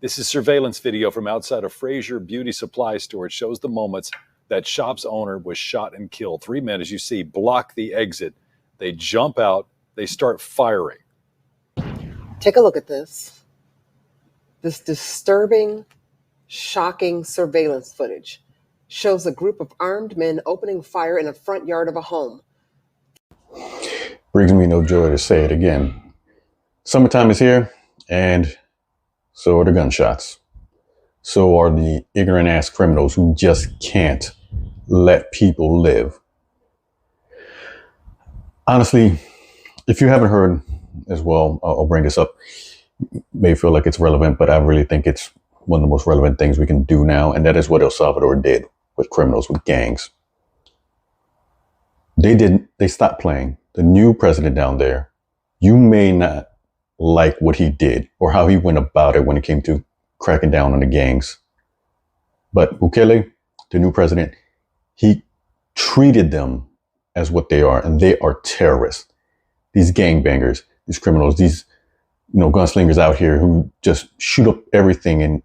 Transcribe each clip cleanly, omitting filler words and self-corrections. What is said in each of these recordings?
This is surveillance video from outside a Fraser Beauty Supply store. It shows the moments that shop's owner was shot and killed. 3 men, as you see, block the exit. They jump out. They start firing. Take a look at this. This disturbing, shocking surveillance footage shows a group of armed men opening fire in the front yard of a home. Brings me no joy to say it again. Summertime is here, and so are the gunshots. So are the ignorant ass criminals who just can't let people live. Honestly, if you haven't heard as well, I'll bring this up. You may feel like it's relevant, but I really think it's one of the most relevant things we can do now. And that is what El Salvador did with criminals, with gangs. They stopped playing. The new president down there, you may not like what he did or how he went about it when it came to cracking down on the gangs. But Bukele, the new president, he treated them as what they are, and they are terrorists. These gangbangers, these criminals, these gunslingers out here who just shoot up everything and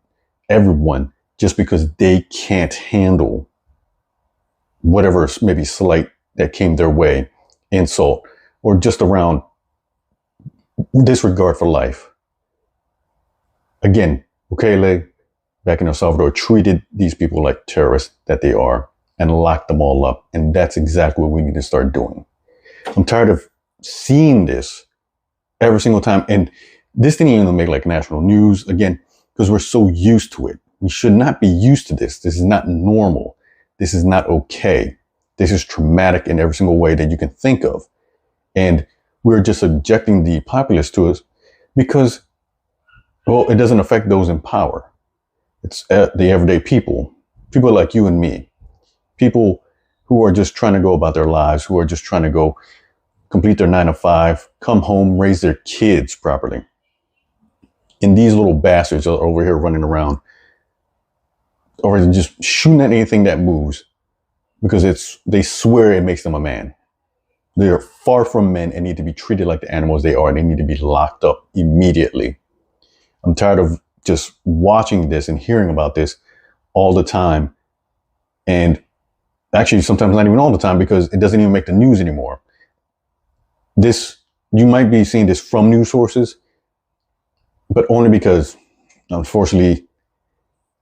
everyone just because they can't handle whatever maybe slight that came their way, insult, or just around disregard for life. Again, Bukele, back in El Salvador, treated these people like terrorists that they are and locked them all up. And that's exactly what we need to start doing. I'm tired of seeing this every single time. And this didn't even make like national news, again, because we're so used to it. We should not be used to this. This is not normal. This is not okay. This is traumatic in every single way that you can think of. And we're just subjecting the populace to us because, well, it doesn't affect those in power. It's the everyday people like you and me, people who are just trying to go about their lives, who are just trying to go complete their 9 to 5, come home, raise their kids properly. And these little bastards are over here running around or just shooting at anything that moves because they swear it makes them a man. They are far from men and need to be treated like the animals they are. They need to be locked up immediately. I'm tired of just watching this and hearing about this all the time. And actually, sometimes not even all the time because it doesn't even make the news anymore. You might be seeing this from news sources, but only because, unfortunately,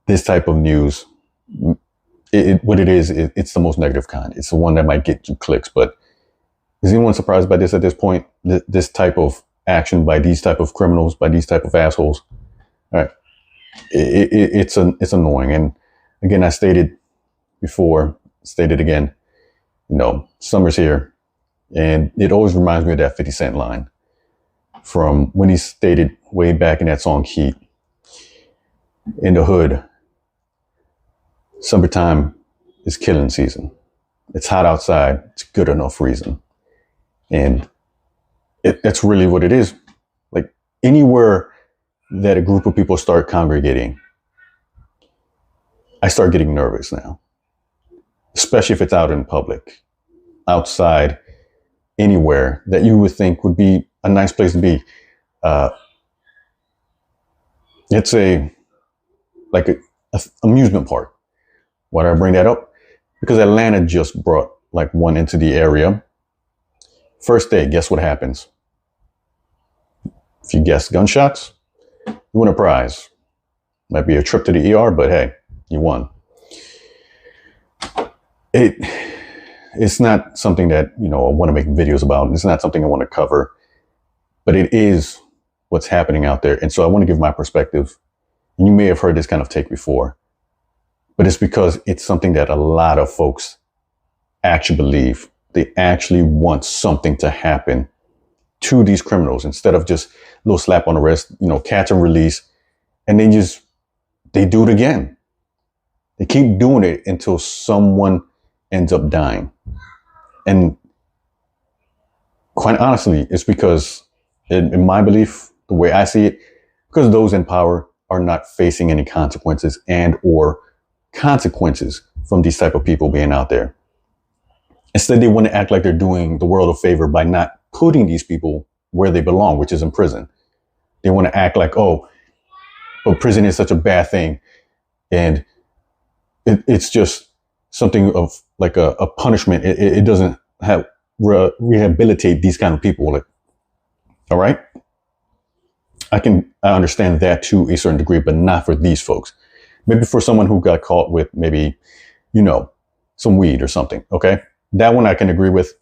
this type of news, it's the most negative kind. It's the one that might get you clicks. But is anyone surprised by this at this point? This type of action by these type of criminals, by these type of assholes? All right. It's annoying. And again, I stated before, stated again, summer's here. And it always reminds me of that 50 Cent line from when he stated way back in that song Heat. In the hood, summertime is killing season. It's hot outside. It's good enough reason. And that's really what it is. Like anywhere that a group of people start congregating, I start getting nervous now, especially if it's out in public, outside, anywhere that you would think would be a nice place to be. It's a amusement park. Why do I bring that up? Because Atlanta just brought like one into the area. First day, guess what happens? If you guess gunshots, you win a prize. Might be a trip to the ER, but hey, you won. It's not something that, I want to make videos about. It's not something I want to cover, but it is what's happening out there. And so I want to give my perspective. And you may have heard this kind of take before, but it's because it's something that a lot of folks actually believe. They actually want something to happen to these criminals instead of just a little slap on the wrist, catch and release. And they do it again. They keep doing it until someone ends up dying. And quite honestly, it's because in my belief, the way I see it, because those in power are not facing any consequences from these type of people being out there. Instead, they want to act like they're doing the world a favor by not putting these people where they belong, which is in prison. They want to act like, oh, but prison is such a bad thing. And it's just something of like a punishment. It doesn't have rehabilitate these kind of people. Like, all right. I understand that to a certain degree, but not for these folks. Maybe for someone who got caught with maybe, some weed or something. Okay. That one I can agree with.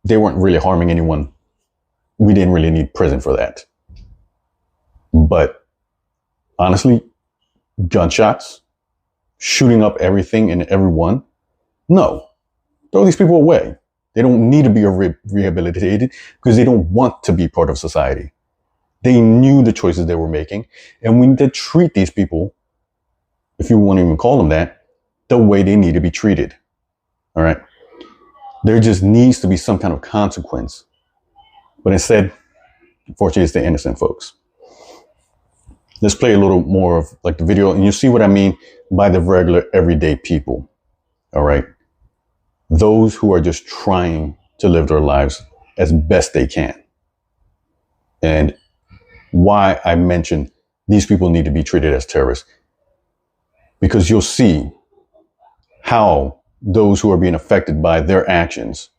They weren't really harming anyone. We didn't really need prison for that. But honestly, gunshots, shooting up everything and everyone, no. Throw these people away. They don't need to be rehabilitated because they don't want to be part of society. They knew the choices they were making. And we need to treat these people, if you want to even call them that, the way they need to be treated. All right. There just needs to be some kind of consequence. But instead, unfortunately, it's the innocent folks. Let's play a little more of like the video, and you see what I mean by the regular everyday people. All right. Those who are just trying to live their lives as best they can. And why I mentioned these people need to be treated as terrorists. Because you'll see how those who are being affected by their actions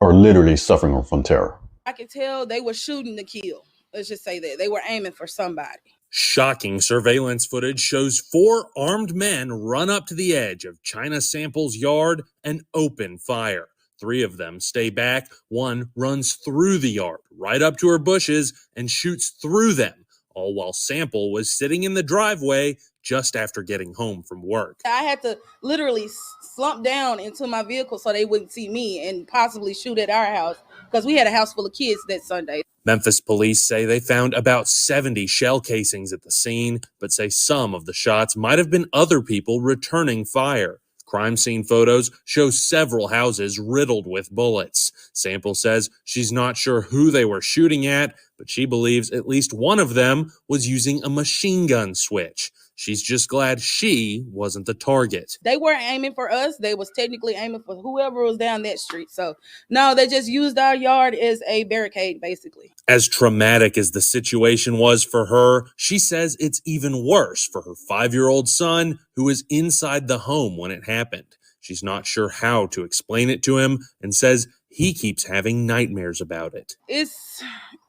are literally suffering from terror. I could tell they were shooting to kill. Let's just say that. They were aiming for somebody. Shocking surveillance footage shows 4 armed men run up to the edge of China Sample's yard and open fire. 3 of them stay back. 1 runs through the yard, right up to her bushes, and shoots through them, all while Sample was sitting in the driveway just after getting home from work. I had to literally slump down into my vehicle so they wouldn't see me and possibly shoot at our house because we had a house full of kids that Sunday. Memphis police say they found about 70 shell casings at the scene, but say some of the shots might have been other people returning fire. Crime scene photos show several houses riddled with bullets. Sample says she's not sure who they were shooting at, but she believes at least one of them was using a machine gun switch. She's just glad she wasn't the target. They weren't aiming for us. They was technically aiming for whoever was down that street. So, no, they just used our yard as a barricade, basically. As traumatic as the situation was for her, she says it's even worse for her 5-year-old son who was inside the home when it happened. She's not sure how to explain it to him and says he keeps having nightmares about it. It's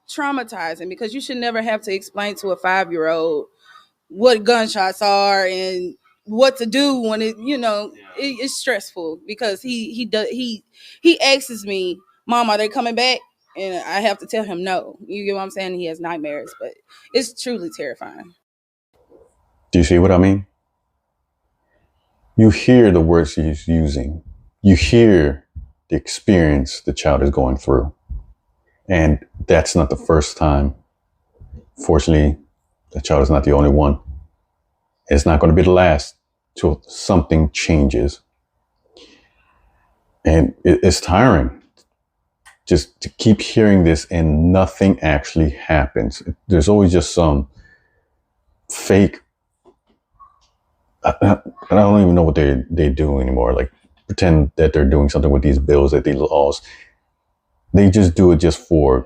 traumatizing because you should never have to explain to a 5-year-old what gunshots are and what to do when it's stressful because he asks me, Mom, are they coming back? And I have to tell him no. You get what I'm saying? He has nightmares, but it's truly terrifying. Do you see what I mean? You hear the words he's using. You hear the experience the child is going through. And that's not the first time. Fortunately, the child is not the only one. It's not going to be the last till something changes. And it's tiring just to keep hearing this and nothing actually happens. There's always just some fake, I don't even know what they do anymore. Like pretend that they're doing something with these bills, that these laws. They just do it just for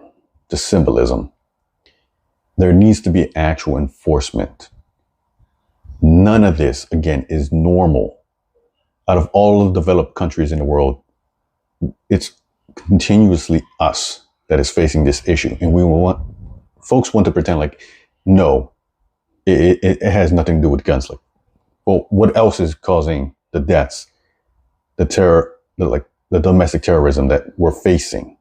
the symbolism. There needs to be actual enforcement. None of this, again, is normal. Out of all of the developed countries in the world, it's continuously us that is facing this issue. And folks want to pretend like, no, it has nothing to do with guns. Like, well, what else is causing the deaths, the terror, the domestic terrorism that we're facing?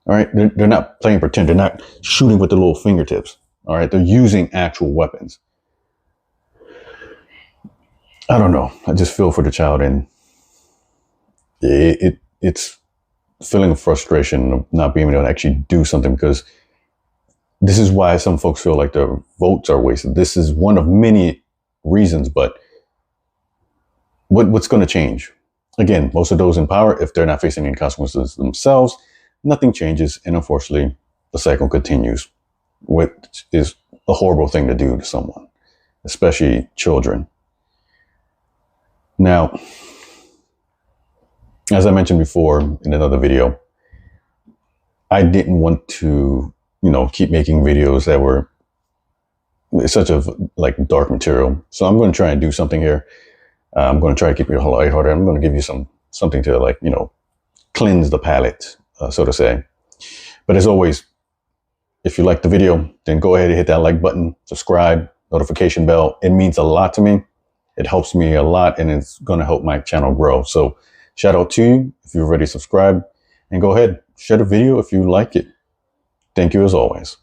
All right. They're not playing pretend. They're not shooting with the little fingertips. All right. They're using actual weapons. I don't know. I just feel for the child, and it's feeling of frustration of not being able to actually do something, because this is why some folks feel like their votes are wasted. This is one of many reasons, but what's going to change? Again, most of those in power, if they're not facing any consequences themselves, nothing changes, and unfortunately, the cycle continues, which is a horrible thing to do to someone, especially children. Now, as I mentioned before in another video, I didn't want to, keep making videos that were it's such a like dark material. So I'm going to try and do something here. I'm going to try to keep it lighthearted. I'm going to give you something to like, cleanse the palate, so to say. But as always, if you like the video, then go ahead and hit that like button, subscribe, notification bell. It means a lot to me. It helps me a lot, and it's going to help my channel grow. So shout out to you if you've already subscribed, and go ahead, share the video if you like it. Thank you as always.